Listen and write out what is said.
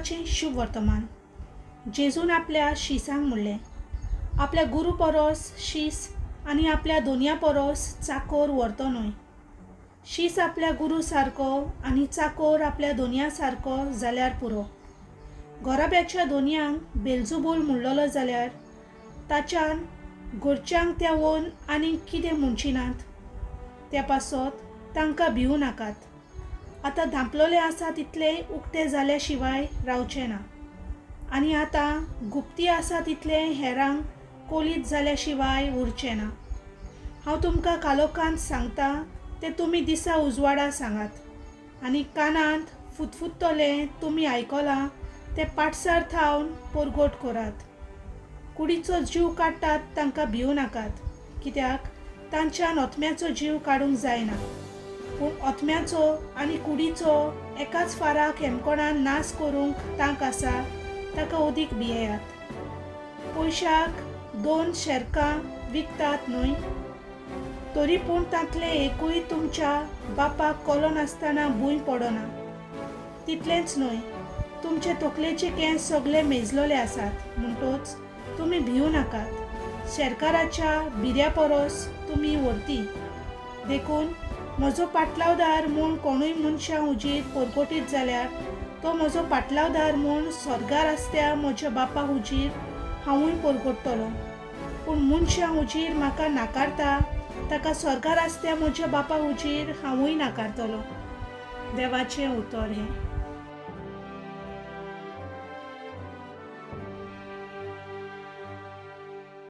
आजपाचें शुभ वर्तमान. जेजून आपल्या शिसांक म्हणलें, आपल्या गुरू परोस शीस आनी आपल्या दोनया परोस चाकोर व्हरतो न्हय. शीस आपल्या गुरू सारको आनी चाकोर आपल्या दोनया सारको जाल्यार पुरो. घोराब्याच्या दोनयांक बेलजूबूल म्हणलोलो जाल्यार ताच्यान घरच्यांक त्या वोन आनीक कितें म्हणचिनात. त्या पासत तांकां भिवू नाकात. आतां धांपलोले आसा तितले उक्ते जाल्या शिवाय रावचे ना. आनी आतां गुप्ती आसा तितले हेरांक कोलीत जाल्या शिवाय उरचे ना. हांव तुमकां कालोखांत सांगता तें तुमी दिसा उजवाडा सांगात आनी कानांत फुतफुत्तोलें तुमी आयकलां तें पाटसार थावन परगोट करात. कुडीचो जीव काडटात तांकां भिवू नाकात, कित्याक तांच्यान ओतम्याचो जीव काडूंक जायना. पूण ओतम्याचो आनी कुडीचो एकाच फाराक हेमकोणान नाश करूंक तांक आसा ताका ओदीक भियेयात. पयशाक 2 शेरकां विकतात न्हय, तरी पूण तांतले एकूय तुमच्या बापाक कोलो नासतना भूंय पडना. तितलेंच न्हय, तुमचे तकलेचे केंस सगळे मेजलोले आसात म्हणटच तुमी भिवू नाकात. शेरकाराच्या भिऱ्या परोस तुमी व्हरती. देखून म्हजो पाटलावदार म्हूण कोणूय मनशां हुजीर परगोटीत जाल्यार तो म्हजो पाटलावदार म्हूण स्वर्गार आसत्या म्हज्या बापा हुजीर हांवूय परगोडटलों. पूण मनशां हुजीर म्हाका नाकारता ताका स्वर्गार आसत्या म्हज्या बापा हुजीर हांवूय नाकारतलों. देवाचें उतर हें.